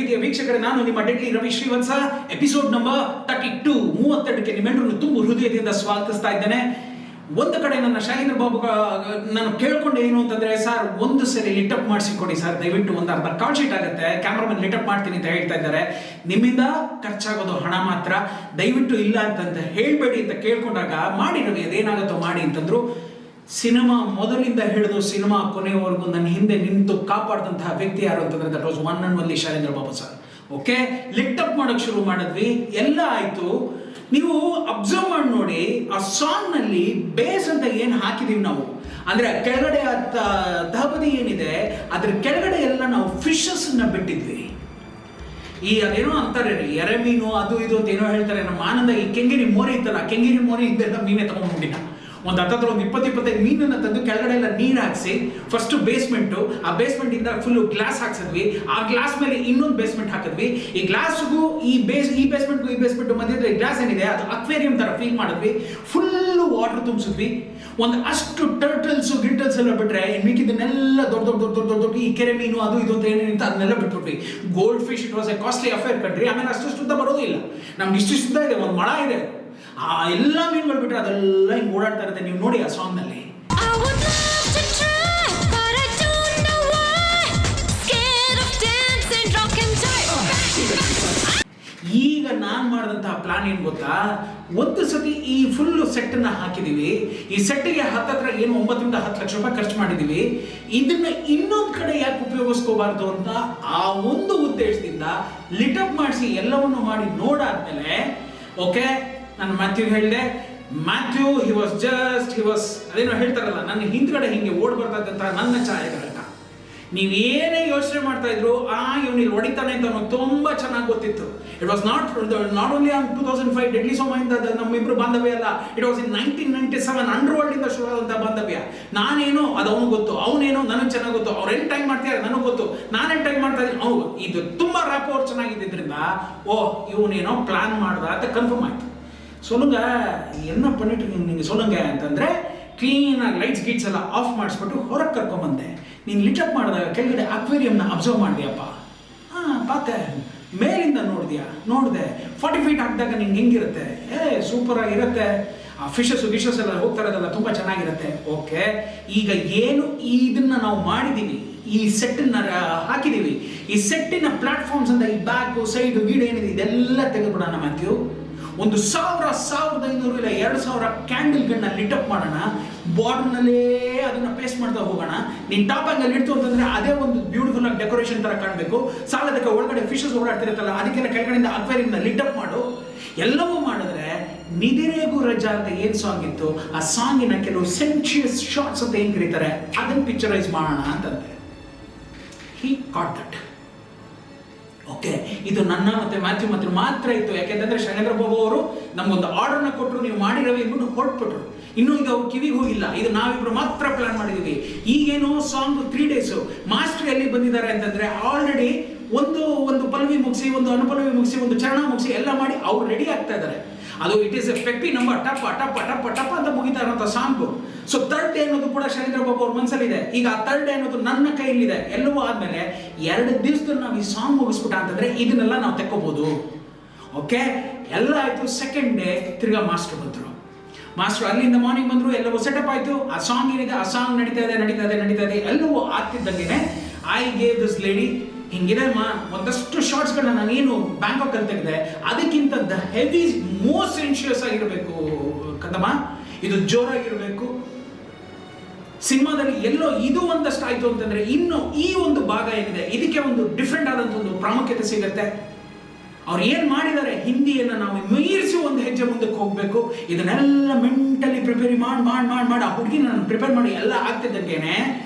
ಪ್ರೀತಿಯ ವೀಕ್ಷಕರೇ, ನಾನು ನಿಮ್ಮ deadly Ravi Srivatsa. Episode number 32 ನಿಮ್ಮೆಲ್ಲರನ್ನು ತುಂಬ ಹೃದಯದಿಂದ ಸ್ವಾಗತಿಸ್ತಾ ಇದ್ದೇನೆ. ಒಂದು ಕಡೆ ನನ್ನ ಶೈಲೇಂದ್ರ ಬಾಬು ನಾನು ಕೇಳ್ಕೊಂಡೆ ಏನು ಅಂತಂದ್ರೆ, ಸರ್ ಒಂದು ಸರಿ ಲಿಟಪ್ ಮಾಡಿಸಿಕೊಡಿ ಸರ್, ದಯವಿಟ್ಟು ಒಂದು ಅರ್ಧ ಕಾಲ್ ಶೀಟ್ ಆಗುತ್ತೆ, ಕ್ಯಾಮ್ರಾಮನ್ ಲಿಟಪ್ ಮಾಡ್ತೀನಿ ಅಂತ ಹೇಳ್ತಾ ಇದ್ದಾರೆ. ನಿಮ್ಮಿಂದ ಖರ್ಚಾಗೋದು ಹಣ ಮಾತ್ರ, ದಯವಿಟ್ಟು ಇಲ್ಲ ಅಂತ ಹೇಳ್ಬೇಡಿ ಅಂತ ಕೇಳ್ಕೊಂಡಾಗ, ಮಾಡಿ ರವಿ ಅದೇನಾಗುತ್ತೋ ಮಾಡಿ ಅಂತಂದ್ರು. ಸಿನಿಮಾ ಮೊದಲಿಂದ ಹಿಡಿದು ಸಿನಿಮಾ ಕೊನೆಯವರೆಗೂ ನನ್ನ ಹಿಂದೆ ನಿಂತು ಕಾಪಾಡಿದಂತಹ ವ್ಯಕ್ತಿ ಯಾರು ಅಂತಂದ್ರೆ that was one and only Shailendra Babu sir. Okay, lit up ಮಾಡೋಕೆ ಶುರು ಮಾಡಿದ್ವಿ, ಎಲ್ಲ ಆಯ್ತು. ನೀವು ಅಬ್ಸರ್ವ್ ಮಾಡಿ ನೋಡಿ, ಆ ಸಾಂಗ್ ನಲ್ಲಿ ಬೇಸ್ ಅಂತ ಏನು ಹಾಕಿದೀವಿ ನಾವು, ಅಂದ್ರೆ ಕೆಳಗಡೆ ದಹಬದಿ ಏನಿದೆ ಅದ್ರ ಕೆಳಗಡೆ ಎಲ್ಲ ನಾವು ಫಿಶಸ್ ನ ಬಿಟ್ಟಿದ್ವಿ. ಈ ಅದೇನೋ ಅಂತಾರೆ ಎರೆಮೀನು ಅದು ಇದು ಅಂತ ಏನೋ ಹೇಳ್ತಾರೆ. ನಮ್ಮ ಆನಂದ ಈ ಕೆಂಗೇರಿ ಮೋರಿ ಇತ್ತಲ್ಲ, ಕೆಂಗೇರಿ ಮೋರಿ ಇಂದ ಮೀನೇ ತಗೊಂಡ್ಬಿಟ್ಟಿನ ಒಂದು 25 ಮೀನನ್ನ ತಂದು ಕೆಳಗಡೆ ಎಲ್ಲ ನೀರು ಹಾಕ್ಸಿ, ಫಸ್ಟ್ ಬೇಸ್ಮೆಂಟ್, ಆ ಬೇಸ್ಮೆಂಟ್ ಇಂದ ಫುಲ್ ಗ್ಲಾಸ್ ಹಾಕ್ಸಿದ್ವಿ. ಆ ಗ್ಲಾಸ್ ಮೇಲೆ ಇನ್ನೊಂದು ಬೇಸ್ಮೆಂಟ್ ಹಾಕಿದ್ವಿ. ಈ ಗ್ಲಾಸ್ಗೂ ಈ ಬೇಸ್ಮೆಂಟ್ ಮಧ್ಯದ ಗ್ಲಾಸ್ ಏನಿದೆ ಅದು ಅಕ್ವೇರಿಯಂ ತರ ಫೀಲ್ ಮಾಡಿದ್ವಿ. ಫುಲ್ ವಾಟರ್ ತುಂಬಿಸಿದ್ವಿ. ಒಂದು ಅಷ್ಟು ಟರ್ಟಲ್ಸ್ ಗಿಟಲ್ಸ್ ಎಲ್ಲ ಬಿಟ್ರೆ ಮಿಕ್ಕಿದ್ದನ್ನೆಲ್ಲ ದೊಡ್ಡ ಈ ಕೆರೆ ಮೀನು ಅದು ಇದು ಅಂತ ಏನೇನಿತ್ತು ಅದನ್ನೆಲ್ಲ ಬಿಟ್ಬಿಟ್ವಿ. Gold fish it was a costly affair ಕಂಡ್ರಿ. ಆಮೇಲೆ ಅಷ್ಟು ಉದ್ದ ಬರೋದು ಇಲ್ಲ, ನಮ್ಗೆ ಇಷ್ಟಿಷ್ಟ ಇದೆ, ಒಂದು ಮಳ ಇದೆ. ಆ ಎಲ್ಲ ಮೀನುಗಳು ಬಿಟ್ರೆ ಅದೆಲ್ಲ ಹಿಂಗೆ ಓಡಾಡ್ತಾ ಇರುತ್ತೆ. ನೀವು ನೋಡಿ ಆ ಸಾಂಗ್ ನಲ್ಲಿ. ಈಗ ನಾನು ಮಾಡಿದಂತಹ ಪ್ಲಾನ್ ಏನು ಗೊತ್ತಾ, ಒಂದು ಸತಿ ಈ ಫುಲ್ ಸೆಟ್ ಅನ್ನ ಹಾಕಿದೀವಿ. ಈ ಸೆಟ್ಗೆ ಹತ್ತತ್ರ ಏನು 9 ರಿಂದ 10 ಲಕ್ಷ ರೂಪಾಯಿ ಖರ್ಚು ಮಾಡಿದೀವಿ. ಇದನ್ನ ಇನ್ನೊಂದು ಕಡೆ ಯಾಕೆ ಉಪಯೋಗಿಸ್ಕೋಬಾರ್ದು ಅಂತ ಆ ಒಂದು ಉದ್ದೇಶದಿಂದ ಲಿಟಪ್ ಮಾಡಿಸಿ ಎಲ್ಲವನ್ನು ಮಾಡಿ ನೋಡಾದ್ಮೇಲೆ, ಓಕೆ, ನಾನು ಮ್ಯಾಥ್ಯೂ ಹೇಳಿದೆ. ಮ್ಯಾಥ್ಯೂ ಹಿ ವಾಸ್ ಅದೇನೋ ಹೇಳ್ತಾರಲ್ಲ, ನನ್ನ ಹಿಂದ್ಗಡೆ ಹಿಂಗೆ ಓಡ್ ಬರ್ತಾ ನನ್ನ ಛಾಯಾಗ್ರಾಹಕ. ನೀವೇನೇ ಯೋಚನೆ ಮಾಡ್ತಾ ಇದ್ರು, ಇವನಿಲ್ಲಿ ಹೊಡಿತಾನೆ ಅಂತ ನನಗೆ ತುಂಬಾ ಚೆನ್ನಾಗಿ ಗೊತ್ತಿತ್ತು. It was not only on 2005 deadly ಸೋಮಯಿಂದ ನಮ್ಮಿಬ್ರು ಬಾಂಧವ್ಯ ಅಲ್ಲ. It was in 1997 underworld ಇಂದ ಶುರು ಆದಂತಹ ಬಾಂಧವ್ಯ. ನಾನೇನೋ ಅದು ಅವನು ಗೊತ್ತು, ಅವನೇನೋ ನನಗೆ ಚೆನ್ನಾಗಿ ಗೊತ್ತು. ಅವ್ರು ಎಲ್ಲಿ ಟೈಮ್ ಮಾಡ್ತಾರೆ ನನಗೆ ಗೊತ್ತು, ನಾನೇನು ಟೈಮ್ ಮಾಡ್ತಾ ಇದ್ದೀನಿ ಅವ್ನು. ಇದು ತುಂಬಾ ರ್ಯಾಪ್ ಅವ್ರು ಚೆನ್ನಾಗಿದ್ದರಿಂದ ಇವನೇನೋ ಪ್ಲಾನ್ ಮಾಡ್ದ ಅಂತ ಕನ್ಫರ್ಮ್ ಆಯ್ತು. ಸೊಲುಂಗ என்ன பண்ணிட்டு நீங்க சொல்லுங்க ಅಂತಂದ್ರೆ ಕ್ಲೀನಾಗಿ ಲೈಟ್ಸ್ ಗೀಟ್ಸ್ ಎಲ್ಲ ಆಫ್ ಮಾಡಿಸ್ಬಿಟ್ಟು ಹೊರಗೆ ಕರ್ಕೊಂಬಂದೆ. ನೀನು ಲಿಟಪ್ ಮಾಡಿದಾಗ ಕೆಳಗಡೆ ಅಕ್ವೇರಿಯಂನ ಅಬ್ಸರ್ವ್ ಮಾಡಿದ್ಯಪ್ಪ? ಪಾತೆ ಮೇಲಿಂದ ನೋಡಿದೆ 40 ಫೀಟ್ ಹಾಕಿದಾಗ ನಿಂಗೆ ಹೆಂಗಿರುತ್ತೆ? ಸೂಪರ್ ಆಗಿರುತ್ತೆ. ಆ ಫಿಶಸ್ ಎಲ್ಲ ಹೋಗ್ತಾ ಇರೋದಲ್ಲ ತುಂಬ ಚೆನ್ನಾಗಿರುತ್ತೆ. ಓಕೆ, ಈಗ ಏನು ಇದನ್ನ ನಾವು ಮಾಡಿದ್ದೀವಿ, ಈ ಸೆಟ್ಟನ್ನ ಹಾಕಿದ್ದೀವಿ. ಈ ಸೆಟ್ಟಿನ ಪ್ಲಾಟ್ಫಾರ್ಮ್ಸ್ ಅಂತ ಈ ಬ್ಯಾಕು ಸೈಡು ಗೀಡು ಏನಿದೆ ಇದೆಲ್ಲ ತೆಗೆದುಬಿಡೋಣ ಮ್ಯಾಥ್ಯೂ. ಒಂದು 1000, 1500 ಇಲ್ಲ 2000 ಕ್ಯಾಂಡಲ್ಗಳನ್ನ ಲಿಟಪ್ ಮಾಡೋಣ. ಬಾರ್ಡರ್ನಲ್ಲೇ ಅದನ್ನ ಪೇಸ್ಟ್ ಮಾಡ್ತಾ ಹೋಗೋಣ. ನೀನು ಟಾಪ್ ಆಂಗಲ್ ಇಡ್ತು ಅಂತಂದ್ರೆ ಅದೇ ಒಂದು ಬ್ಯೂಟಿಫುಲ್ ಆಗಿ ಡೆಕೋರೇಷನ್ ತರ ಕಾಣಬೇಕು. ಸಾಲದಕ್ಕೆ ಒಳಗಡೆ ಫಿಶಸ್ ಓಡಾಡ್ತಿರುತ್ತಲ್ಲ, ಅದಕ್ಕೆಲ್ಲ ಕೆಳಗಡೆಯಿಂದ ಅಕ್ವೇರಿಯಂನ ಲಿಟಪ್ ಮಾಡು. ಎಲ್ಲವೂ ಮಾಡಿದ್ರೆ ನಿದಿರೇಗೂ ರಜಾ ಅಂತ ಏನ್ ಸಾಂಗ್ ಇತ್ತು, ಆ ಸಾಂಗಿನ ಕೆಲವು ಸೆನ್ಶಿಯಸ್ ಶಾರ್ಟ್ಸ್ ಅಂತ ಏನ್ ಕರೀತಾರೆ, ಅದನ್ನ ಪಿಕ್ಚರೈಸ್ ಮಾಡೋಣ ಅಂತಂದ್ರೆ ಹಿ ಕಾಟ್ ದಟ್. ಓಕೆ, ಇದು ನನ್ನ ಮತ್ತೆ ಮ್ಯಾಥ್ಯೂ ಮಾತ್ರ ಇತ್ತು. ಯಾಕೆಂತಂದ್ರೆ ಶೈಲೇಂದ್ರ ಬಾಬು ಅವರು ನಮ್ಗೊಂದು ಆರ್ಡರ್ನ ಕೊಟ್ಟರು, ನೀವು ಮಾಡಿ ರವಿ ಅಂದ್ಬಿಟ್ಟು ಹೊರಟ್ಬಿಟ್ರು. ಇನ್ನೂ ಇದು ಅವ್ರು ಕಿವಿಗೆ ಹೋಗಿಲ್ಲ. ಇದು ನಾವಿಬ್ರು ಮಾತ್ರ ಪ್ಲಾನ್ ಮಾಡಿದೀವಿ. ಈಗೇನು ಸಾಂಗ್ 3 ಡೇಸ್ ಮಾಸ್ಟರ್ ಎಲ್ಲಿ ಬಂದಿದ್ದಾರೆ ಅಂತಂದ್ರೆ ಆಲ್ರೆಡಿ ಒಂದು ಪಲ್ಲವಿ ಮುಗಿಸಿ, ಒಂದು ಅನುಪಲ್ಲವಿ ಮುಗಿಸಿ, ಒಂದು ಚರಣ ಮುಗಿಸಿ ಎಲ್ಲ ಮಾಡಿ ಅವ್ರು ರೆಡಿ ಆಗ್ತಾ ಇದ್ದಾರೆ. ಅದು it is a peppy number, ಟಪ್ಪ ಟಪ್ಪ ಟಪ್ಪ ಟಪ್ಪ ಅಂತ ಮುಗಿತಾ ಇರೋಂಥ ಸಾಂಗು. ಸೊ 3rd ಡೇ ಅನ್ನೋದು ಕೂಡ ಶೈಲೇಂದ್ರ ಬಾಬು ಅವ್ರ ಮನಸ್ಸಲ್ಲಿದೆ. ಈಗ ಆ 3rd ಡೇ ಅನ್ನೋದು ನನ್ನ ಕೈಯಲ್ಲಿದೆ. ಎಲ್ಲವೂ ಆದ್ಮೇಲೆ 2 ದಿವಸದಲ್ಲಿ ನಾವು ಈ ಸಾಂಗ್ ಮುಗಿಸ್ಬಿಟ್ಟ ಅಂತಂದ್ರೆ ಇದನ್ನೆಲ್ಲ ನಾವು ತೆಕ್ಕೋಬಹುದು. ಓಕೆ, ಎಲ್ಲ ಆಯ್ತು. 2nd ಡೇ ತಿರ್ಗಾ ಮಾಸ್ಟರ್ ಬಂದರು. ಮಾಸ್ಟರ್ ಅಲ್ಲಿಂದ ಮಾರ್ನಿಂಗ್ ಬಂದರು, ಎಲ್ಲವೂ ಸೆಟಪ್ ಆಯ್ತು. ಆ ಸಾಂಗ್ ಏನಿದೆ ಆ ಸಾಂಗ್ ನಡೀತಾ ಇದೆ. ಎಲ್ಲವೂ ಆಗ್ತಿದ್ದಂಗೆನೆ ಐ ಗೇವ್ ದಿಸ್ ಲೇಡಿ ಹಿಂಗಿದೆ ಒಂದಷ್ಟು ಶಾರ್ಟ್ಸ್ಗಳನ್ನ ನಾನೇನು ಬ್ಯಾಂಕಾಕ್ ಅಲ್ಲಿ ತೆಗೆದೆ, ಅದಕ್ಕಿಂತ ದ ಹೆವಿ ಮೋಸ್ಟ್ ಸೆನ್ಶಿಯಸ್ ಆಗಿರಬೇಕು ಕದಮ್ಮ, ಇದು ಜೋರಾಗಿರ್ಬೇಕು. ಸಿನಿಮಾದಲ್ಲಿ ಎಲ್ಲೋ ಇದು ಒಂದಷ್ಟು ಆಯ್ತು ಅಂತಂದ್ರೆ ಇನ್ನು ಈ ಒಂದು ಭಾಗ ಏನಿದೆ ಇದಕ್ಕೆ ಒಂದು ಡಿಫ್ರೆಂಟ್ ಆದಂತ ಒಂದು ಪ್ರಾಮುಖ್ಯತೆ ಸಿಗುತ್ತೆ. ಅವ್ರು ಏನ್ ಮಾಡಿದ್ದಾರೆ, ಹಿಂದಿಯನ್ನ ನಾವು ಮೀರಿಸಿ ಒಂದು ಹೆಜ್ಜೆ ಮುಂದಕ್ಕೆ ಹೋಗ್ಬೇಕು. ಇದನ್ನೆಲ್ಲ ಮೆಂಟಲಿ ಪ್ರಿಪೇರ್ ಮಾಡಿ ಆ ಹುಡುಗಿ ನಾನು ಪ್ರಿಪೇರ್ ಮಾಡಿ ಎಲ್ಲ ಆಗ್ತಿದ್ದಂಗೆನೆ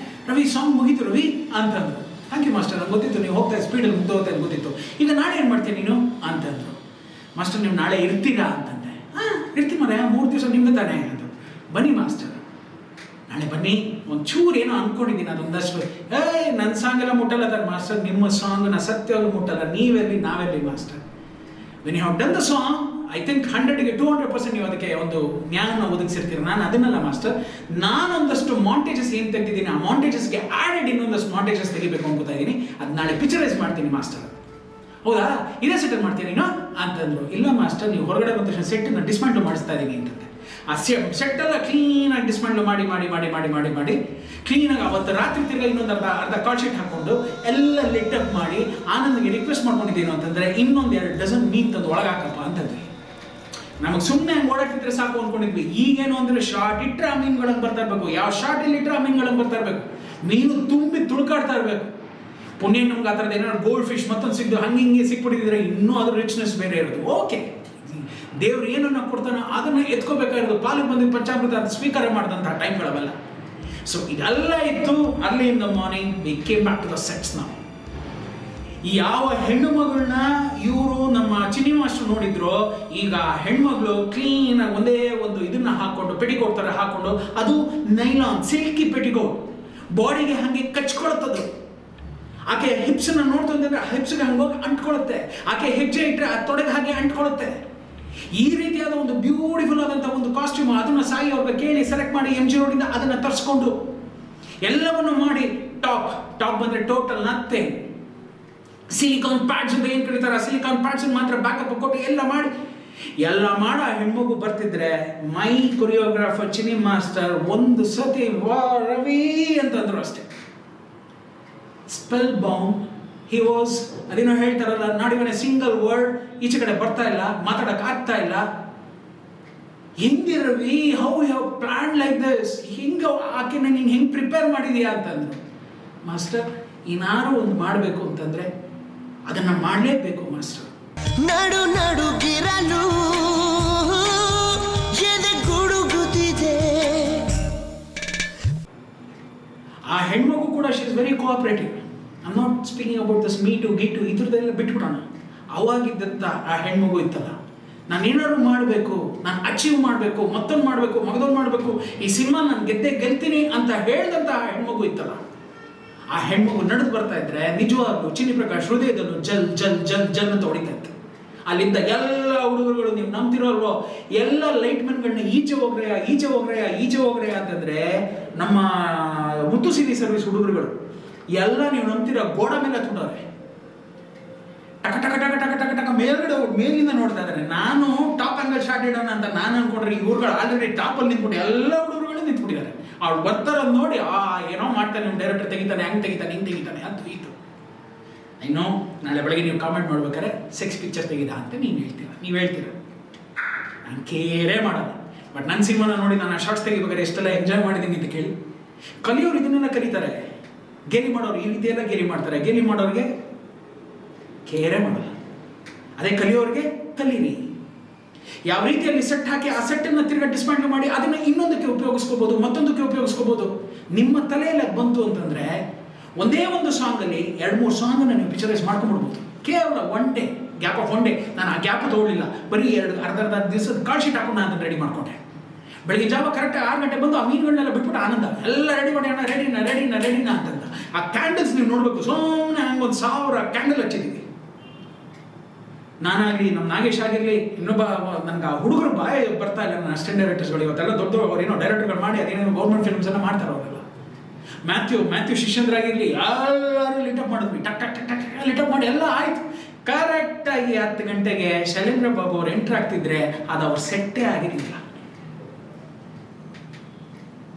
ರವಿ ಸಾಂಗ್ ಮುಗೀತು ರವಿ ಅಂತಂದ್ರು. ಥ್ಯಾಂಕ್ ಯು ಮಾಸ್ಟರ್, ನಂಗೆ ಗೊತ್ತಿತ್ತು ನೀವು ಹೋಗ್ತಾ ಸ್ಪೀಡಲ್ಲಿ ಮುಗ್ದೋಗುತ್ತೆ ಅಂತ ಗೊತ್ತಿತ್ತು. ಈಗ ನಾಳೆ ಏನು ಮಾಡ್ತೀನಿ ನೀನು ಅಂತಂದ್ರು. ಮಾಸ್ಟರ್ ನೀವು ನಾಳೆ ಇರ್ತೀರಾ ಅಂತಂದೆ. ಇರ್ತೀನಿ ಮರ, 3 ದಿವಸ ನಿಮ್ಗೆ ತಾನೇ ಅಂದರು. ಬನ್ನಿ ಮಾಸ್ಟರ್, ನಾಳೆ ಬನ್ನಿ. ಒಂಚೂರು ಏನೋ ಅಂದ್ಕೊಂಡಿದ್ದೀನಿ, ಅದೊಂದಷ್ಟು ನನ್ನ ಸಾಂಗ್ ಎಲ್ಲ ಮುಟ್ಟಲ್ಲ ತಾನೆ ಮಾಸ್ಟರ್, ನಿಮ್ಮ ಸಾಂಗ್ನ ಸತ್ಯವಾಗ್ಲೂ ಮುಟ್ಟಲ್ಲ. ನೀವೆಲ್ಲಿ ನಾವೆಲ್ಲಿ master? When you have done the song I think 100ಗೆ 200% ನೀವು ಅದಕ್ಕೆ ಒಂದು ಜ್ಞಾನ ಒದಗಿಸಿರ್ತೀರ. ನಾನು ಅದನ್ನಲ್ಲ ಮಾಸ್ಟರ್, ನಾನೊಂದಷ್ಟು ಮಾಂಟೇಜಸ್ ಏನು ತೆಗೆದಿದ್ದೀನಿ, ಆ ಮಾಂಟೇಜಸ್ಗೆ ಆ್ಯಡೆಡ್ ಇನ್ನೊಂದಷ್ಟು ಮಾಂಟೇಜಸ್ ತೆಗಿಬೇಕು ಅನ್ಕೋತಾ ಇದ್ದೀನಿ. ಅದು ನಾಳೆ ಪಿಕ್ಚರೈಸ್ ಮಾಡ್ತೀನಿ ಮಾಸ್ಟರ್. ಹೌದಾ, ಇದೇ ಸೆಟಲ್ ಮಾಡ್ತೀನಿ ನೀನು ಅಂತಂದ್ರು. ಇಲ್ಲ ಮಾಸ್ಟರ್, ನೀವು ಹೊರಗಡೆ ಬಂದ ತಕ್ಷಣ ಸೆಟ್ಟನ್ನು ಡಿಸ್ಮ್ಯಾಂಟಲ್ ಮಾಡಿಸ್ತಾ ಇದ್ದೀನಿ ಅಂತಂದೆ. ಆ ಸೆಟ್ಟೆಲ್ಲ ಕ್ಲೀನಾಗಿ ಡಿಸ್ಮ್ಯಾಂಟಲ್ ಮಾಡಿ ಮಾಡಿ ಮಾಡಿ ಮಾಡಿ ಮಾಡಿ ಮಾಡಿ ಕ್ಲೀನಾಗಿ ಅವತ್ತು ರಾತ್ರಿ ತಿರ್ಗಾ ಇನ್ನೊಂದು ಅರ್ಧ ಕಾಲ್ ಶೀಟ್ ಹಾಕೊಂಡು ಎಲ್ಲ ಲಿಟ್ಟಪ್ ಮಾಡಿ ಆನಂದ್ಗೆ ರಿಕ್ವೆಸ್ಟ್ ಮಾಡ್ಕೊಂಡಿದ್ದೇನು ಅಂತಂದರೆ ಇನ್ನೊಂದು 2 ಡಜನ್ ಮೀನ್ ತಂದು ಒಳಗಾಕಪ್ಪ ಅಂತಂದ್ವಿ. ನಮಗೆ ಸುಮ್ಮನೆ ಹಂಗೆ ಓಡಾಡ್ತಿದ್ರೆ ಸಾಕು ಅಂದ್ಕೊಂಡಿದ್ವಿ. ಈಗೇನು ಅಂದರೆ ಶಾರ್ಟ್ ಇಟ್ಟರೆ ಆ ಮೀನುಗಳನ್ನು ಬರ್ತಾ ಇರಬೇಕು, ಯಾವ ಶಾರ್ಟಲ್ಲಿ ಇಟ್ಟರೆ ಆ ಮೀನುಗಳನ್ನು ಬರ್ತಾ ಇರಬೇಕು, ಮೀನು ತುಂಬಿ ತುಳ್ಕಾಡ್ತಾ ಇರಬೇಕು. ಪುಣ್ಯ ನಮ್ಗೆ ಆ ಥರದ್ದು ಏನಾದ್ರು ಗೋಲ್ಡ್ ಫಿಶ್ ಮತ್ತೊಂದು ಸಿಕ್ತು ಹಂಗೆ ಹಿಂಗೆ ಸಿಕ್ಬಿಟ್ಟಿದ್ರೆ ಇನ್ನೂ ಅದ್ರ ರಿಚ್ನೆಸ್ ಬೇರೆ ಇರೋದು. ಓಕೆ, ದೇವ್ರು ಏನನ್ನ ಕೊಡ್ತಾನೋ ಅದನ್ನು ಎತ್ಕೋಬೇಕಾಗಿರೋದು. ಪಾಲಿಗೆ ಬಂದು ಪಂಚಾಮೃತ ಅಂತ ಸ್ವೀಕಾರ ಮಾಡಿದಂತಹ ಟೈಮ್ಗಳವೆಲ್ಲ. ಸೊ ಇದೆಲ್ಲ ಇತ್ತು. Early in the morning we came back to the sets. ನಾವು ಯಾವ ಹೆಣ್ಣು ಮಗಳನ್ನ ಇವರು ನಮ್ಮ ಚಿನ್ನಿ ಮಾಸ್ಟರ್ ನೋಡಿದ್ರು, ಈಗ ಹೆಣ್ಮಗಳು ಕ್ಲೀನಾಗಿ ಒಂದೇ ಒಂದು ಇದನ್ನ ಹಾಕೊಂಡು ಪೆಟಿಕೋಟ್ ಥರ ಹಾಕೊಂಡು, ಅದು ನೈಲಾನ್ ಸಿಲ್ಕಿ ಪೆಟಿಕೋಟ್, ಬಾಡಿಗೆ ಹಾಗೆ ಕಚ್ಕೊಳ್ತದ್ದು. ಆಕೆ ಹಿಪ್ಸನ್ನ ನೋಡ್ತಂದ್ರೆ ಹಿಪ್ಸ್ಗೆ ಹಂಗೋಗಿ ಅಂಟ್ಕೊಳ್ಳುತ್ತೆ. ಆಕೆ ಹೆಜ್ಜೆ ಇಟ್ಟರೆ ಆ ತೊಡೆಗೆ ಹಾಗೆ ಅಂಟ್ಕೊಳ್ಳುತ್ತೆ. ಈ ರೀತಿಯಾದ ಒಂದು ಬ್ಯೂಟಿಫುಲ್ ಆದಂಥ ಒಂದು ಕಾಸ್ಟ್ಯೂಮ್, ಅದನ್ನು ಸಾಯಿ ಅವ್ರಿಗೆ ಕೇಳಿ ಸೆಲೆಕ್ಟ್ ಮಾಡಿ MG ರೋಡಿಂದ ಅದನ್ನು ತರಿಸ್ಕೊಂಡು ಎಲ್ಲವನ್ನು ಮಾಡಿ ಟಾಪ್ ಬಂದರೆ ಟೋಟಲ್ ನಥಿಂಗ್. ಸಿಲಿಕಾನ್ ಪ್ಯಾಡ್ಸ್ ಅಂತ ಏನು ಕರೀತಾರೆ, ಸಿಲಿಕಾನ್ ಪ್ಯಾಡ್ಸ್ ಮಾತ್ರ ಬ್ಯಾಕಪ್ ಕೊಟ್ಟು ಎಲ್ಲ ಮಾಡೋ ಹೆಣ್ಮಗು ಬರ್ತಿದ್ರೆ ಮೈ ಕೊರಿಯೋಗ್ರಾಫರ್ ಚಿನ್ನಿ ಮಾಸ್ಟರ್ ಒಂದು ಸತಿ ವಾ ರವಿ ಅಂತಂದ್ರು ಅಷ್ಟೇ. Spell bound he was. ಅದೇನೋ ಹೇಳ್ತಾರಲ್ಲ, ನಾಡಿವನ ಸಿಂಗಲ್ ವರ್ಡ್ ಈಚೆ ಕಡೆ ಬರ್ತಾ ಇಲ್ಲ, ಮಾತಾಡಕ್ ಆಗ್ತಾ ಇಲ್ಲ. ಹೆಂಗೆ Ravi, how have plan like this, ಹಿಂಗೆ ಆಕೆನ ನೀನು ಹೆಂಗೆ ಪ್ರಿಪೇರ್ ಮಾಡಿದೀಯಾ ಅಂತಂದ್ರು. ಮಾಸ್ಟರ್, ಏನಾರು ಒಂದು ಮಾಡಬೇಕು ಅಂತಂದ್ರೆ ಅದನ್ನ ಮಾಡಲೇಬೇಕು ಮಾಸ್ಟರ್. ನಡು ನಡುಗಿರಲು ಎದೆ ಗುಡುಗುತ್ತಿದೆ. ಆ ಹೆಣ್ಮಗು ಕೂಡ she is very cooperative. I am not speaking about this me too ಗೀಟು ಇದ್ರದ್ದೆಲ್ಲ ಬಿಟ್ಬಿಡೋಣ. ಅವಾಗಿದ್ದಂಥ ಆ ಹೆಣ್ಮಗು ಇತ್ತಲ್ಲ, ನಾನು ಏನಾದ್ರು ಮಾಡಬೇಕು, ನಾನು ಅಚೀವ್ ಮಾಡಬೇಕು, ಮತ್ತೊಂದು ಮಾಡಬೇಕು, ಮಗದೊಂದು ಮಾಡಬೇಕು, ಈ ಸಿನಿಮಾ ನಾನು ಗೆಲ್ತೀನಿ ಅಂತ ಹೇಳ್ದಂಥ ಆ ಹೆಣ್ಮಗು ಇತ್ತಲ್ಲ, ಆ ಹೆಣ್ಮಗು ನಡೆದು ಬರ್ತಾ ಇದ್ರೆ ನಿಜವಾಗ್ಲೂ ಚಿನ್ನಿ ಪ್ರಕಾಶ್ ಹೃದಯದಲ್ಲೂ ಜಲ್ ಜಲ್ ಜಲ್ ಜಲ್ ಅಂತ ಹೊಡಿತಾ ಇತ್ತು. ಅಲ್ಲಿದ್ದ ಎಲ್ಲ ಹುಡುಗರುಗಳು, ನೀವು ನಂಬ್ತಿರೋಲ್ವೋ, ಎಲ್ಲ ಲೈಟ್ಮೆನ್ಗಳನ್ನ ಈಚೆ ಹೋಗ್ರೆ ಅಂತಂದ್ರೆ ನಮ್ಮ ಮುತ್ತು ಸಿರಿ ಸರ್ವಿಸ್ ಹುಡುಗರುಗಳು ಎಲ್ಲ ನೀವು ನಂಬ್ತಿರೋ ಗೋಡ ಮೇಲೆ ಹತ್ಕೊಂಡವ್ರೆ. ಟಕ ಟಕ ಟಕ ಟಕ ಟಕ ಟಕ ಮೇಲಿಂದ ನೋಡ್ತಾ ಇದ್ದಾರೆ. ನಾನು ಟಾಪ್ ಆಂಗಲ್ ಶಾಟ್ ಇಡೋಣ ಅಂತ ನಾನು ಅನ್ಕೊಂಡ್ರೆ ಇವ್ರುಗಳು ಆಲ್ರೆಡಿ ಟಾಪಲ್ಲಿ ನಿಂತ್ಬಿಟ್ಟು ಎಲ್ಲ ಹುಡುಗರುಗಳು ನಿಂತ್ಬಿಟ್ಟಿದ್ದಾರೆ. ಅವ್ರು ಬರ್ತಾರ ನೋಡಿ, ಏನೋ ಮಾಡ್ತಾನೆ ಡೈರೆಕ್ಟರ್, ತೆಗಿತಾನೆ ಹಂಗೆ ತೆಗಿತಾನೆ ಅಂತ ಇದು. ಇನ್ನೂ ನಾಳೆ ಬೆಳಗ್ಗೆ ನೀವು ಕಾಮೆಂಟ್ ಮಾಡ್ಬೇಕಾದ್ರೆ ಸೆಕ್ಸ್ ಪಿಕ್ಚರ್ ತೆಗಿದ ಅಂತ ನೀವು ಹೇಳ್ತೀರ. ನಾನು ಕೇರೇ ಮಾಡಲ್ಲ. ಬಟ್ ನನ್ನ ಸಿನಿಮಾನ ನೋಡಿ ನಾನು ಆ ಶಾರ್ಟ್ಸ್ ತೆಗಿಬೇಕಾದ್ರೆ ಎಷ್ಟೆಲ್ಲ ಎಂಜಾಯ್ ಮಾಡಿದ್ದೀನಿ ಅಂತ ಕೇಳಿ. ಕಲಿಯೋರು ಇದನ್ನೆಲ್ಲ ಕರೀತಾರೆ, ಗೇಲಿ ಮಾಡೋರು ಈ ರೀತಿ ಎಲ್ಲ ಗೇಲಿ ಮಾಡ್ತಾರೆ. ಗೇಲಿ ಮಾಡೋರಿಗೆ ಕೇರೇ ಮಾಡಲ್ಲ. ಅದೇ ಕಲಿಯೋರಿಗೆ ಕಲೀರಿ. ಯಾವ ರೀತಿಯಲ್ಲಿ ಸೆಟ್ ಹಾಕಿ ಆ ಸೆಟ್ಟನ್ನು ತಿರ್ಗಾ ಡಿಸ್ಮ್ಯಾಂಟಲ್ ಮಾಡಿ ಅದನ್ನು ಇನ್ನೊಂದಕ್ಕೆ ಉಪಯೋಗಿಸ್ಕೋಬೋದು, ಮತ್ತೊಂದಕ್ಕೆ ಉಪಯೋಗಿಸ್ಕೋಬೋದು. ನಿಮ್ಮ ತಲೆಯಲ್ಲಿ ಬಂತು ಅಂತಂದರೆ ಒಂದೇ ಒಂದು ಸಾಂಗಲ್ಲಿ 2-3 ಸಾಂಗನ್ನು ನೀವು ಪಿಕ್ಚರೈಸ್ ಮಾಡ್ಕೊಂಡ್ಬಿಡ್ಬೋದು. ಕೇವಲ 1 ಡೇ ಗ್ಯಾಪ್ ಆಫ್ 1 ಡೇ. ನಾನು ಆ ಗ್ಯಾಪ್ ತೊಗೊಳ್ಳಿಲ್ಲ, ಬರೀ ಅರ್ಧ ದಿವಸದ ಕಾಲ್ ಶೀಟ್ ಹಾಕೊಂಡು ನಾನು ರೆಡಿ ಮಾಡ್ಕೊಂಡೆ. ಬೆಳಿಗ್ಗೆ ಜಾವ ಕರೆಕ್ಟ್ 6 ಗಂಟೆ ಬಂದು ಆ ಮೀನುಗಳನ್ನೆಲ್ಲ ಬಿಟ್ಬಿಟ್ಟು ಆನಂದ ಎಲ್ಲ ರೆಡಿ ಮಾಡಿ, ಅಣ್ಣ ರೆಡಿನಾ ಅಂತಂದ. ಆ ಕ್ಯಾಂಡಲ್ಸ್ ನೀವು ನೋಡಬೇಕು, ಸುಮ್ಮನೆ ಹಂಗೆ 1000 ಕ್ಯಾಂಡಲ್ ಹಚ್ಚಿದ್ದೀವಿ. ನಾನಾಗಲಿ, ನಮ್ಮ ನಾಗೇಶ್ ಆಗಿರಲಿ, ಇನ್ನೊಬ್ಬ ನನಗೆ ಆ ಹುಡುಗರು ಬಾಯ್ ಬರ್ತಾ ಇಲ್ಲ. ನನ್ನ ಅಸಿಸ್ಟೆಂಟ್ ಡೈರೆಕ್ಟರ್ಸ್ಗಳು ಇವತ್ತೆಲ್ಲ ದೊಡ್ಡ ಏನೋ ಡೈರೆಕ್ಟರ್ಗಳು ಮಾಡಿ ಅದೇನೇನೋ ಗೌರ್ಮೆಂಟ್ ಫಿಲ್ಮ್ಸ್ ಎಲ್ಲ ಮಾಡ್ತಾರೆ ಅವರೆಲ್ಲ. ಮ್ಯಾಥ್ಯೂ ಶಿಷ್ಯಂದ್ರಾಗಿರಲಿ ಎಲ್ಲರೂ ಲಿಟಪ್ ಮಾಡಿದ್ವಿ. ಟಕ್ ಟಕ್ ಟಕ್ ಟಕ್ ಲಿಟಪ್ ಮಾಡಿ ಎಲ್ಲ ಆಯ್ತು. ಕರೆಕ್ಟಾಗಿ 10 ಗಂಟೆಗೆ ಶೈಲೇಂದ್ರ ಬಾಬು ಅವ್ರು ಎಂಟ್ರ್ ಆಗ್ತಿದ್ರೆ ಅದು ಅವ್ರ ಸೆಟ್ಟೇ ಆಗಿರಲಿಲ್ಲ.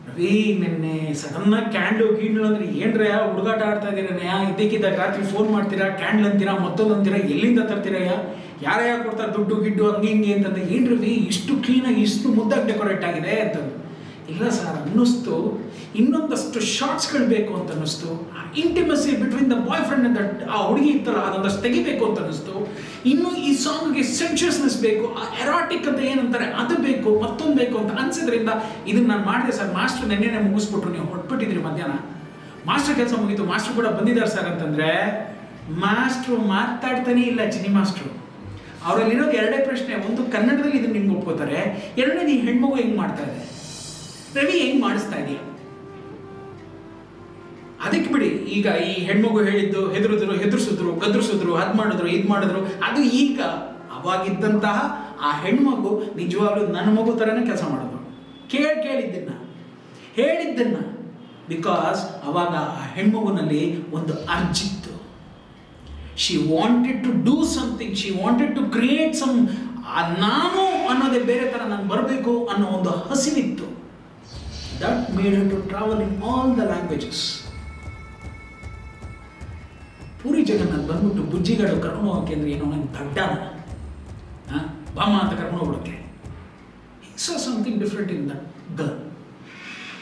ರವಿ ನಿನ್ನೆ ಸಡನ್ನಾಗಿ ಕ್ಯಾಂಡ್ಲು ಅಂದ್ರೆ ಏನ್ರಯ್ಯ ಹುಡುಗಾಟ ಆಡ್ತಾ ಇದ್ದೀರಯ್ಯ, ಇದ್ದಕ್ಕಿದ್ದಾಗ ರಾತ್ರಿ ಫೋನ್ ಮಾಡ್ತೀರಾ, ಕ್ಯಾಂಡ್ಲ್ ಅಂತೀರಾ, ಮತ್ತೊಂದು ಅಂತೀರಾ, ಎಲ್ಲಿಂದ ತರ್ತೀರಯ್ಯ, ಯಾರ್ಯಾರ ಕೊಡ್ತಾರೆ ದುಡ್ಡು ಗಿಡ್ಡು ಹಂಗೆ ಹಿಂಗೆ ಅಂತಂದ್ರೆ, ಏನು ರವಿ ಇಷ್ಟು ಕ್ಲೀನಾಗಿ ಇಷ್ಟು ಮುದ್ದಾಗಿ ಡೆಕೋರೇಟ್ ಆಗಿದೆ ಅಂತಂದು. ಇಲ್ಲ ಸರ್ ಅನ್ನಿಸ್ತು, ಇನ್ನೊಂದಷ್ಟು ಶಾರ್ಟ್ಸ್ಗಳು ಬೇಕು ಅಂತ ಅನ್ನಿಸ್ತು. Intimacy between the boy friend ಅಂತ ಆ ಹುಡುಗಿ ಇತ್ತಲ್ಲ ಅದೊಂದಷ್ಟು ತೆಗಿಬೇಕು ಅಂತ ಅನ್ನಿಸ್ತು. ಇನ್ನು ಈ ಸಾಂಗ್ಗೆ ಸೆನ್ಷಿಯಸ್ನೆಸ್ ಬೇಕು, ಆ ಎರಾಟಿಕ್ ಅಂತ ಏನಂತಾರೆ ಅದು ಬೇಕು, ಮತ್ತೊಂದು ಬೇಕು ಅಂತ ಅನ್ಸಿದ್ರಿಂದ ಇದನ್ನ ನಾನು ಮಾಡಿದೆ ಸರ್. ಮಾಸ್ಟರ್ ನೆನ್ನೆನೇ ಮುಗಿಸ್ಬಿಟ್ರು, ನೀವು ಹೊಟ್ಬಿಟ್ಟಿದ್ರಿ ಮಧ್ಯಾಹ್ನ. ಮಾಸ್ಟರ್ ಕೆಲಸ ಮುಗೀತು, ಮಾಸ್ಟರ್ ಕೂಡ ಬಂದಿದ್ದಾರೆ ಸರ್ ಅಂತಂದ್ರೆ, ಮಾಸ್ಟ್ರು ಮಾತಾಡ್ತಾನೆ ಇಲ್ಲ ಚಿನ್ನಿ ಮಾಸ್ಟ್ರು. ಅವರಲ್ಲಿರೋದು 2 ಪ್ರಶ್ನೆ. ಒಂದು, ಕನ್ನಡದಲ್ಲಿ ಇದನ್ನ ನಿಮ್ಗೆ ಒಪ್ಕೋತಾರೆ. 2ನೇದು, ಈ ಹೆಣ್ಮಗು ಹೆಂಗೆ ಮಾಡ್ತಾ ಇದೆ, ರವಿ ಹೆಂಗೆ ಮಾಡಿಸ್ತಾ ಇದೆಯಾ. ಅದಕ್ಕೆ ಬಿಡಿ, ಈಗ ಈ ಹೆಣ್ಮಗು ಹೇಳಿದ್ದು ಹೆದರ್ಸಿದ್ರು, ಗದರಿಸಿದ್ರು, ಅದು ಮಾಡಿದ್ರು, ಇದು ಮಾಡಿದ್ರು, ಅದು ಈಗ. ಅವಾಗಿದ್ದಂತಹ ಆ ಹೆಣ್ಮಗು ನಿಜವಾಗ್ಲೂ ನನ್ನ ಮಗು ಥರನೇ ಕೆಲಸ ಮಾಡೋದು. ಹೇಳಿದ್ದನ್ನ ಬಿಕಾಸ್ ಅವಾಗ ಆ ಹೆಣ್ಮಗುನಲ್ಲಿ ಒಂದು ಅರ್ಜಿತ್ತು. She wanted to do something, she wanted to create some. ನಾನು ಅನ್ನೋದೇ ಬೇರೆ ಥರ ನಾನು ಬರಬೇಕು ಅನ್ನೋ ಒಂದು ಹಸಿವಿತ್ತು. That made her to travel in all the languages. Puri Jagannadh ಬಂದ್ಬಿಟ್ಟು ಬುಜ್ಜಿಗಳು ಕರ್ಕೊಂಡು ಹೋಗೋಕೆ ಅಂದ್ರೆ ಏನೋ ನಂಗೆ ದಡ್ಡನ ಬಾಮ ಅಂತ ಕರ್ಕೊಂಡು ಹೋಗ್ಬಿಡುತ್ತೆ. So something different in that girl.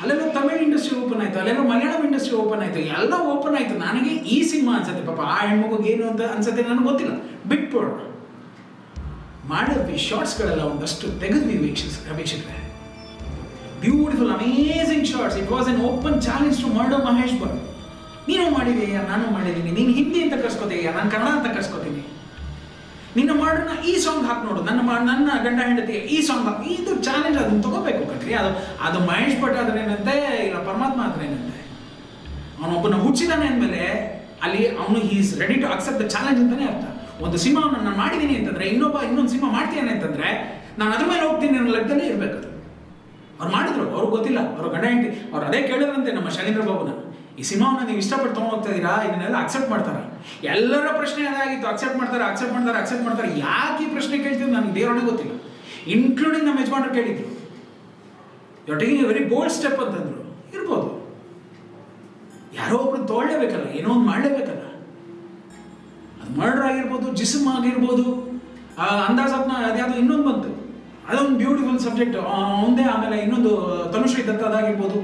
ಅಲ್ಲೆಲ್ಲೋ ತಮಿಳ್ ಇಂಡಸ್ಟ್ರಿ ಓಪನ್ ಆಯಿತು, ಅಲ್ಲೆಲ್ಲೋ ಮಲಯಾಳಂ ಇಂಡಸ್ಟ್ರಿ ಓಪನ್ ಆಯಿತು, ಎಲ್ಲ ಓಪನ್ ಆಯಿತು. ನನಗೆ ಈ ಸಿನಿಮಾ ಅನ್ಸುತ್ತೆ, ಪಾಪ ಆ ಹೆಣ್ಮಗುಗೆ ಏನು ಅಂತ ಅನ್ಸುತ್ತೆ ನನಗೆ ಗೊತ್ತಿಲ್ಲ. ಬಿಟ್ಬಿಡೋಣ. ಮಾಡಿದ್ವಿ ಶಾರ್ಟ್ಸ್ಗಳೆಲ್ಲ ಒಂದಷ್ಟು ತೆಗೆದ್ವಿ ವೀಕ್ಷಕರೇ. Beautiful amazing shorts. It was an open challenge to murder Mahesh Bhat. ನೀನು ಮಾಡಿದೆಯಾ, ನಾನು ಮಾಡಿದ್ದೀನಿ, ನೀನು ಹಿಂದಿ ಅಂತ ಕರ್ಸ್ಕೊತೀಯಾ, ನಾನು ಕನ್ನಡ ಅಂತ ಕರ್ಸ್ಕೊತೀನಿ. ನಿನ್ನ ಮಾಡೋಣ ಈ ಸಾಂಗ್ ಹಾಕಿ ನೋಡು, ನನ್ನ ಗಂಡ ಹೆಂಡತಿಗೆ ಈ ಸಾಂಗ್ ಹಾಕಿ. ಇದು ಚಾಲೆಂಜ್, ಅದನ್ನು ತಗೋಬೇಕು ಕಣ್ರಿ. ಅದು ಮಹೇಶ್ ಭಟ್ ಆದ್ರೇನಂತೆ, ಇಲ್ಲ ಪರಮಾತ್ಮ ಆದ್ರೇನಂತೆ. ಅವನೊಬ್ಬನ ಹುಚ್ಚಿದಾನೆ ಅಂದಮೇಲೆ ಅಲ್ಲಿ ಅವನು is ready to accept the challenge ಅಂತಾನೆ ಅರ್ಥ. ಒಂದು ಸಿನಿಮಾವನ್ನು ನಾನು ಮಾಡಿದ್ದೀನಿ ಅಂತಂದ್ರೆ ಇನ್ನೊಂದು ಸಿನಿಮಾ ಮಾಡ್ತೀನಿ ಅಂತಂದ್ರೆ ನಾನು ಅದ್ರ ಮೇಲೆ ಹೋಗ್ತೀನಿ ಅನ್ನೋ ಲೆಕ್ಕದಲ್ಲೇ ಇರಬೇಕು. ಅವ್ರು ಮಾಡಿದ್ರು, ಅವ್ರಿಗೆ ಗೊತ್ತಿಲ್ಲ, ಅವ್ರ ಗಂಡ ಹೆಂಡತಿ ಅವ್ರು ಅದೇ ಕೇಳಿದ್ರಂತೆ ನಮ್ಮ ಶೈಲೇಂದ್ರ ಬಾಬುನ, ಈ ಸಿನಿಮಾವನ್ನು ನೀವು ಇಷ್ಟಪಟ್ಟು ತೊಗೊಂಡೋಗ್ತಾ ಇದ್ದೀರಾ, ಇದನ್ನೆಲ್ಲ ಅಕ್ಸೆಪ್ಟ್ ಮಾಡ್ತಾರೆ. ಎಲ್ಲರ ಪ್ರಶ್ನೆ ಅದಾಗಿತ್ತು, ಅಕ್ಸೆಪ್ಟ್ ಮಾಡ್ತಾರೆ. ಯಾಕೆ ಈ ಪ್ರಶ್ನೆ ಕೇಳ್ತೀವಿ ನನಗೆ ದೇವರೇ ಗೊತ್ತಿಲ್ಲ, ಇನ್ಕ್ಲೂಡಿಂಗ್ ನಮ್ಮ ಯಜಮಾನರು ಕೇಳಿದ್ರು. You are taking a very bold step ಅಂತಂದ್ರು. ಇರ್ಬೋದು, ಯಾರೋ ಒಬ್ರು ತೊಗೊಳ್ಳೇಬೇಕಲ್ಲ, ಏನೋ ಒಂದು ಮಾಡಲೇಬೇಕಲ್ಲ. ಅದು ಮರ್ಡರ್ ಆಗಿರ್ಬೋದು, ಜಿಸ್ಮ್ ಆಗಿರ್ಬೋದು, ಅಂದಾಜಾತ್ನ ಅದ್ಯಾವುದೋ ಇನ್ನೊಂದು ಬಂತು, ಅದೊಂದು ಬ್ಯೂಟಿಫುಲ್ ಸಬ್ಜೆಕ್ಟ್ ಒಂದೇ. ಆಮೇಲೆ ಇನ್ನೊಂದು ತನುಶ್ರೀ ದತ್ತ ಅದಾಗಿರ್ಬೋದು.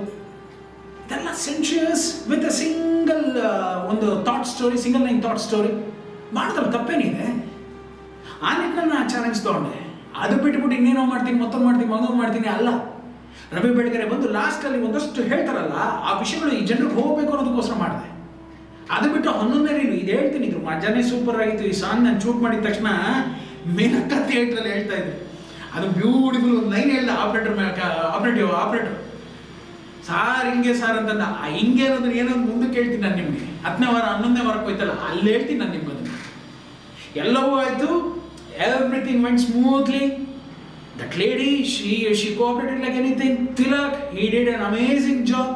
ಇದೆಲ್ಲ ಸೆನ್ಶಿಯಸ್ ವಿತ್ ಅ ಸಿಂಗಲ್ ಒಂದು thought story, single line thought story ಮಾಡಿದ್ರೆ ತಪ್ಪೇನಿದೆ. ಆ ನಿಟ್ಟಿನಲ್ಲಿ ನಾನು ಚಾಲೆಂಜ್ ತೊಗೊಂಡೆ. ಅದು ಬಿಟ್ಬಿಟ್ಟು ಇನ್ನೇನೋ ಮಾಡ್ತೀನಿ, ಮತ್ತೊಂದು ಮಾಡ್ತೀನಿ ಅಲ್ಲ. ರವಿ ಬೆಳಗೆರೆ ಬಂದು ಲಾಸ್ಟಲ್ಲಿ ಒಂದಷ್ಟು ಹೇಳ್ತಾರಲ್ಲ, ಆ ವಿಷಯಗಳು ಈ ಜನರಿಗೆ ಹೋಗಬೇಕು ಅನ್ನೋದಕ್ಕೋಸ್ಕರ ಮಾಡಿದೆ. ಅದು ಬಿಟ್ಟು 11ನೇ ರೀಲು ಇದು ಹೇಳ್ತೀನಿ, ಇದ್ರು ಮಜಾನೇ ಸೂಪರ್ ಆಗಿತ್ತು. ಈ ಸಾಂಗ್ ನಾನು ಶೂಟ್ ಮಾಡಿದ ತಕ್ಷಣ ಮೇನಕ್ಕ ಥಿಯೇಟ್ರಲ್ಲಿ ಹೇಳ್ತಾ ಇದ್ದೆ. ಅದು ಬ್ಯೂಟಿಫುಲ್ ಒಂದು ಲೈನ್ ಹೇಳ್ದೆ ಆಪ್ರೇಟರ್ ಸಾರ್ ಹಿಂಗೆ ಸಾರ್ ಅಂತಂದ. ಹಿಂಗೆ ಅನ್ನೋದನ್ನ ಏನಂತ ಮುಂದಕ್ಕೆ ಹೇಳ್ತೀನಿ ನಾನು ನಿಮಗೆ. 10ನೇ ವಾರ 11ನೇ ವಾರಕ್ಕೆ ಹೋಯ್ತಲ್ಲ, ಅಲ್ಲಿ ಹೇಳ್ತೀನಿ ನಾನು ನಿಮ್ಗೆ ಅದನ್ನು. ಎಲ್ಲವೂ ಆಯಿತು, everything went smoothly. That lady she cooperated like anything. Tilak he did an amazing job.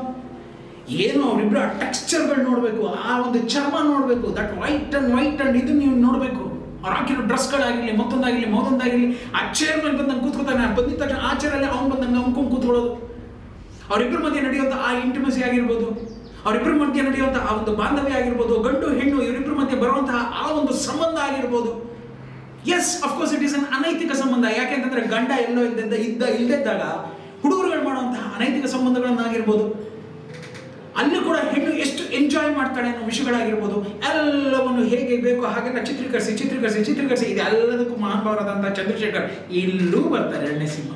ಏನು ಅವರಿಬ್ಬರು ಆ ಟೆಕ್ಸ್ಚರ್ಗಳು ನೋಡಬೇಕು, ಆ ಒಂದು ಚರ್ಮ ನೋಡಬೇಕು, ದಟ್ ವೈಟ್ ಅಂಡ್ ಇದು ನೀವು ನೋಡಬೇಕು. ಅವ್ರು ಹಾಕಿರೋ ಡ್ರೆಸ್ಗಳಾಗಿರಲಿ, ಮತ್ತೊಂದಾಗಿರಲಿ, ಆ ಚೇರ್ ಮೇಲೆ ಬಂದಂಗೆ ಕೂತ್ಕೊತಾನೆ. ಬಂದಿದ್ದ ತಕ್ಷಣ ಆ ಚೇರಲ್ಲಿ ಅವ್ನು ಬಂದಂಗೆ ಅಂದ್ಕೊಂಡು ಕೂತ್ಕೊಳ್ಳೋದು. ಅವರಿಬ್ಬರ ಮಧ್ಯೆ ನಡೆಯುವಂಥ ಆ ಇಂಟಿಮೆಸಿ ಆಗಿರ್ಬೋದು, ಅವರಿಬ್ಬರ ಮಧ್ಯೆ ನಡೆಯುವಂಥ ಆ ಒಂದು ಬಾಂಧವ್ಯ ಆಗಿರ್ಬೋದು, ಗಂಡು ಹೆಣ್ಣು ಇವರಿಬ್ಬರ ಮಧ್ಯೆ ಬರುವಂತಹ ಆ ಒಂದು ಸಂಬಂಧ ಆಗಿರ್ಬೋದು. Yes, of course it is an ಅನೈತಿಕ ಸಂಬಂಧ. ಯಾಕೆಂತಂದ್ರೆ ಗಂಡ ಎಲ್ಲೋ ಇಲ್ಲದಿದ್ದಾಗ ಹುಡುಗರುಗಳು ಮಾಡುವಂತಹ ಅನೈತಿಕ ಸಂಬಂಧಗಳನ್ನಾಗಿರ್ಬೋದು, ಅಲ್ಲಿ ಕೂಡ ಹೆಣ್ಣು ಎಷ್ಟು ಎಂಜಾಯ್ ಮಾಡ್ತಾಳೆ ಅನ್ನೋ ವಿಷಯಗಳಾಗಿರ್ಬೋದು, ಎಲ್ಲವನ್ನು ಹೇಗೆ ಬೇಕೋ ಹಾಗೆಲ್ಲ ಚಿತ್ರೀಕರಿಸಿ ಇದೆಲ್ಲದಕ್ಕೂ ಮಹಾನುಭಾವರಾದಂತಹ ಚಂದ್ರಶೇಖರ್ ಇಲ್ಲೂ ಬರ್ತಾರೆ. 2ನೇ ಸಿನಿಮಾ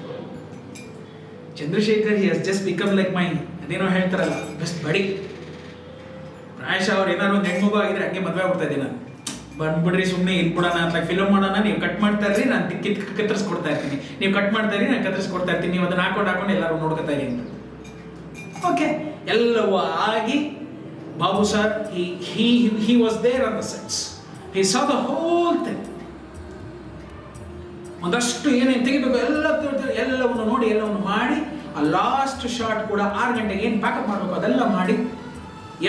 ಚಂದ್ರಶೇಖರ್ ಹಿ ಹಸ್ ಜಸ್ಟ್ ಬಿಕಮ್ ಲೈಕ್ ಮೈ ಅದೇನೋ ಹೇಳ್ತಾರಲ್ಲ ಬೆಸ್ಟ್ ಬಡಿ. ಪ್ರಾಯಶಃ ಅವ್ರು ಏನಾದ್ರು ಒಂದು ಹೆಣ್ಮಗು ಆಗಿದ್ರೆ ಹಂಗೆ ಮದುವೆ ಆಗ್ಬಿಡ್ತಾ ಇದ್ದೀನಿ ನಾನು. ಬಂದ್ಬಿಡ್ರಿ ಸುಮ್ಮನೆ ಇಲ್ಬಿಡೋಣ ಅಂತ ಫಿಲಮ್ ಮಾಡೋಣ, ನೀವು ಕಟ್ ಮಾಡ್ತಾ ಇರ್ರಿ, ನಾನು ಕತ್ತರಿಸ್ಕೊಡ್ತಾ ಇರ್ತೀನಿ, ನೀವು ಕಟ್ ಮಾಡ್ತಾ ಇರಿ, ನಾನು ಕತ್ತರಿಸ್ಕೊಡ್ತಾ ಇರ್ತೀನಿ, ನೀವು ಅದನ್ನ ಹಾಕೊಂಡು ಎಲ್ಲರೂ ನೋಡ್ಕೊತಾ ಇರಿ ಅಂತ. ಓಕೆ, ಎಲ್ಲವೂ ಆಗಿ Babu sir he was there on the sets. He saw the whole thing. ಒಂದಷ್ಟು ಏನೇನು ತೆಗಿಬೇಕು ಎಲ್ಲವನ್ನು ನೋಡಿ, ಎಲ್ಲವನ್ನು ಮಾಡಿ, ಆ ಲಾಸ್ಟ್ ಶಾರ್ಟ್ ಕೂಡ 6 ಗಂಟೆಗೆ ಏನು ಪ್ಯಾಕಪ್ ಮಾಡಬೇಕು ಅದೆಲ್ಲ ಮಾಡಿ.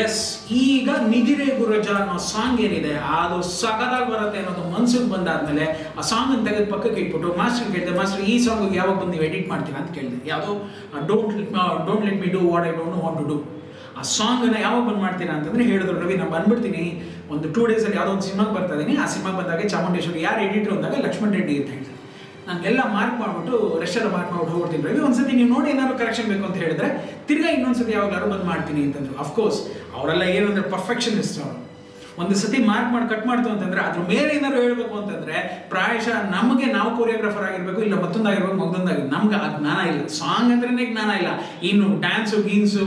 ಎಸ್, ಈಗ ನಿದಿರೆ ಗುರಜ ಅನ್ನೋ ಸಾಂಗ್ ಏನಿದೆ ಅದು ಸಗದಾಗಿ ಬರುತ್ತೆ ಅನ್ನೋದು ಮನ್ಸಿಗೆ ಬಂದಾದ್ಮೇಲೆ ಆ ಸಾಂಗನ್ನು ತೆಗೆದು ಪಕ್ಕಕ್ಕೆ ಇಟ್ಬಿಟ್ಟು ಮಾಸ್ಟರ್ ಕೇಳಿದೆ, ಮಾಸ್ಟರ್ ಈ ಸಾಂಗಿಗೆ ಯಾವಾಗ ಬಂದು ನೀವು ಎಡಿಟ್ ಮಾಡ್ತೀರಾ ಅಂತ ಕೇಳಿದೆ. ಯಾವುದೋ don't let me do what I don't want to do. ಆ ಸಾಂಗನ್ನು ಯಾವಾಗ ಬಂದು ಮಾಡ್ತೀರಾ ಅಂತಂದರೆ ಹೇಳಿದ್ರು, ರವಿ ನಾನು ಬಂದ್ಬಿಡ್ತೀನಿ, ಒಂದು 2 ಡೇಸಲ್ಲಿ ಯಾವುದೋ ಒಂದು ಸಿನಿಮಾಗೆ ಬರ್ತಾ ಇದ್ದೀನಿ, ಆ ಸಿನಿಮಾಗೆ ಬಂದಾಗ ಚಾಮುಂಡೇಶ್ವರಿ ಯಾರು ಎಡಿಟ್ರು ಅಂದಾಗ ಲಕ್ಷ್ಮಣ್ ರೆಡ್ಡಿ ಅಂತ ಹೇಳಿದೆ. ನಾನೆಲ್ಲ ಮಾರ್ಕ್ ಮಾಡಿಬಿಟ್ಟು ರೆಸ್ಟೆಲ್ಲ ಮಾರ್ಕ್ ಮಾಡ್ಬಿಟ್ಟು ಹೋಗ್ತೀನಿ. ರವಿ ಒಂದ್ಸತಿ ನೀವು ನೋಡಿ ಏನಾದ್ರು ಕರೆಕ್ಷನ್ ಬೇಕು ಅಂತ ಹೇಳಿದ್ರೆ ತಿರ್ಗಾ ಇನ್ನೊಂದ್ಸತಿ ಯಾವಾಗಲಾದ್ರು ಬಂದು ಮಾಡ್ತೀನಿ ಅಂತಂದ್ರು. ಅಫ್ಕೋರ್ಸ್ ಅವರೆಲ್ಲ ಏನಂದ್ರೆ ಪರ್ಫೆಕ್ಷನಿಸ್ಟ್. ಅವರು ಒಂದು ಸತಿ ಮಾರ್ಕ್ ಮಾಡಿ ಕಟ್ ಮಾಡ್ತು ಅಂತಂದ್ರೆ ಅದ್ರ ಮೇಲೆ ಏನಾದ್ರು ಹೇಳ್ಬೇಕು ಅಂತಂದ್ರೆ ಪ್ರಾಯಶಃ ನಮಗೆ ನಾವು ಕೊರಿಯೋಗ್ರಾಫರ್ ಆಗಿರ್ಬೇಕು, ಇಲ್ಲ ಮತ್ತೊಂದಾಗಿರ್ಬೇಕು, ಮಗದೊಂದಾಗಿರ್ಬೇಕು. ನಮ್ಗೆ ಆ ಜ್ಞಾನ ಇಲ್ಲ, ಸಾಂಗ್ ಅಂದ್ರೇ ಜ್ಞಾನ ಇಲ್ಲ. ಇನ್ನು ಡ್ಯಾನ್ಸು ಗೀನ್ಸು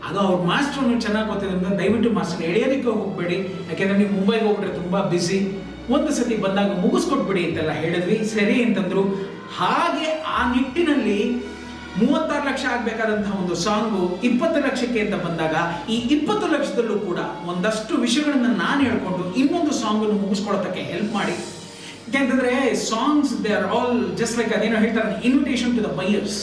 ಅದು ಅವ್ರ ಮಾಸ್ಟ್ರು ಚೆನ್ನಾಗಿ ಗೊತ್ತಿದೆ. ದಯವಿಟ್ಟು ಮಾಸ್ಟರ್ ಎಳೆಯೋದಕ್ಕೆ ಹೋಗ್ಬೇಡಿ, ಯಾಕೆಂದ್ರೆ ನೀವು ಮುಂಬೈಗೆ ಹೋಗ್ಬಿಟ್ರೆ ತುಂಬ ಬ್ಯುಸಿ. ಒಂದು ಸತಿ ಬಂದಾಗ ಮುಗಿಸ್ಕೊಟ್ಬಿಡಿ ಅಂತೆಲ್ಲ ಹೇಳಿದ್ವಿ. ಸರಿ ಅಂತಂದ್ರು. ಹಾಗೆ ಆ ನಿಟ್ಟಿನಲ್ಲಿ 36 ಲಕ್ಷ ಆಗಬೇಕಾದಂತಹ ಒಂದು ಸಾಂಗು 20 ಲಕ್ಷಕ್ಕೆ ಅಂತ ಬಂದಾಗ ಈ 20 ಲಕ್ಷದಲ್ಲೂ ಕೂಡ ಒಂದಷ್ಟು ವಿಷಯಗಳನ್ನು ನಾನು ಹೇಳ್ಕೊಂಡು ಇನ್ನೊಂದು ಸಾಂಗನ್ನು ಮುಗಿಸ್ಕೊಳ್ಳೋದಕ್ಕೆ ಹೆಲ್ಪ್ ಮಾಡಿ. ಯಾಕೆಂತಂದ್ರೆ songs they are all just like ಅದೇನೋ ಹೇಳ್ತಾರೆ, ಇನ್ವಿಟೇಷನ್ ಟು ದ ಬೈಯರ್ಸ್.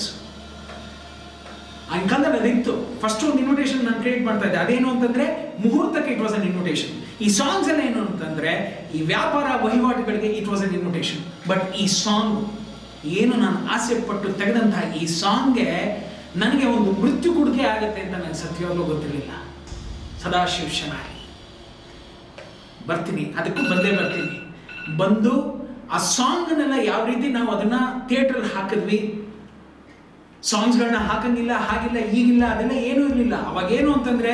ಆ ಕಾಲದಲ್ಲಿ ಅದಿತ್ತು. ಫಸ್ಟ್ ಒಂದು ಇನ್ವಿಟೇಷನ್ ನಾನು ಕ್ರಿಯೇಟ್ ಮಾಡ್ತಾ ಇದ್ದೆ. ಅದೇನು ಅಂತಂದ್ರೆ ಮುಹೂರ್ತಕ್ಕೆ ಇಟ್ ವಾಸ್ ಅನ್ ಇನ್ವಿಟೇಷನ್. ಈ ಸಾಂಗ್ಸ್ ಎಲ್ಲ ಏನು ಅಂತಂದರೆ ಈ ವ್ಯಾಪಾರ ವಹಿವಾಟುಗಳಿಗೆ it was an invitation. But ಈ ಸಾಂಗ್ ಏನು ನಾನು ಆಸೆ ಪಟ್ಟು ತೆಗೆದಂತಹ ಈ ಸಾಂಗ್ಗೆ ನನಗೆ ಒಂದು ಮೃತ್ಯು ಕೊಡುಗೆ ಆಗುತ್ತೆ ಅಂತ ನನಗೆ ಸತ್ಯವಾಗ್ಲೂ ಗೊತ್ತಿರಲಿಲ್ಲ. ಸದಾಶಿವ ಶನಾರಿ ಬರ್ತೀನಿ, ಅದಕ್ಕೂ ಬಂದೇ ಬರ್ತೀನಿ. ಬಂದು ಆ ಸಾಂಗ್ನೆಲ್ಲ ಯಾವ ರೀತಿ ನಾವು ಅದನ್ನ ಥಿಯೇಟ್ರಲ್ಲಿ ಹಾಕಿದ್ವಿ, ಸಾಂಗ್ಸ್ಗಳನ್ನ ಹಾಕಂಗಿಲ್ಲ, ಹಾಗಿಲ್ಲ, ಈಗಿಲ್ಲ, ಅದೆಲ್ಲ ಏನೂ ಇರಲಿಲ್ಲ. ಅವಾಗೇನು ಅಂತಂದರೆ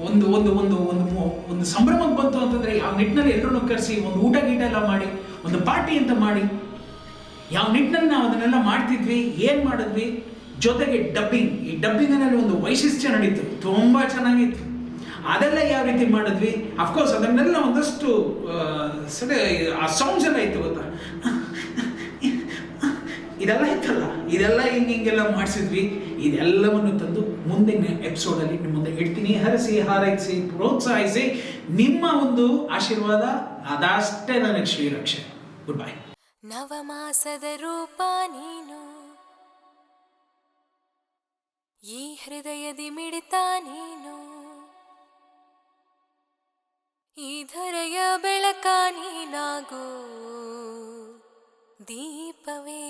ಒಂದು ಒಂದು ಒಂದು ಒಂದು ಒಂದು ಸಂಭ್ರಮಕ್ಕೆ ಬಂತು ಅಂತಂದರೆ ಯಾವ ನಿಟ್ಟಿನಲ್ಲಿ ಎಲ್ಲರೂ ಕರೆಸಿ ಒಂದು ಊಟ ಗೀಟ ಎಲ್ಲ ಮಾಡಿ ಒಂದು ಪಾರ್ಟಿ ಅಂತ ಮಾಡಿ ಯಾವ ನಿಟ್ಟಿನಲ್ಲಿ ನಾವು ಅದನ್ನೆಲ್ಲ ಮಾಡ್ತಿದ್ವಿ, ಏನು ಮಾಡಿದ್ವಿ. ಜೊತೆಗೆ ಡಬ್ಬಿಂಗ್, ಈ ಡಬ್ಬಿಂಗ್ನಲ್ಲಿ ಒಂದು ವೈಶಿಷ್ಟ್ಯ ನಡೀತು, ತುಂಬ ಚೆನ್ನಾಗಿತ್ತು. ಅದೆಲ್ಲ ಯಾವ ರೀತಿ ಮಾಡಿದ್ವಿ, ಅಫ್ಕೋರ್ಸ್ ಅದನ್ನೆಲ್ಲ ಒಂದಷ್ಟು ಆ ಸಾಂಗ್ಸ್ ಎಲ್ಲ ಇತ್ತು ಗೊತ್ತಾ, ಇದೆಲ್ಲ ಇತ್ತಲ್ಲ, ಇದೆಲ್ಲ ಹಿಂಗೆಲ್ಲ ಮಾಡಿಸಿದ್ವಿ. ಇದೆಲ್ಲವನ್ನು ತಂದು ಮುಂದಿನ ಎಪಿಸೋಡಲ್ಲಿ ನಿಮ್ಮ ಮುಂದೆ ಇಡ್ತೀನಿ. ಹರಸಿ, ಹಾರೈಸಿ, ಪ್ರೋತ್ಸಾಹಿಸಿ, ನಿಮ್ಮ ಒಂದು ಆಶೀರ್ವಾದ ಅದಷ್ಟೇ ನನಗೆ ಶ್ರೀರಕ್ಷೆ. Good bye. ನವಮಾಸದ ರೂಪ ನೀನು, ಈ ಹೃದಯದಿ ಮಿಡಿತ ನೀನು, ಈ ಧರೆಯ ಬೆಳಕ ನೀನಾಗೋ ದೀಪವೇ.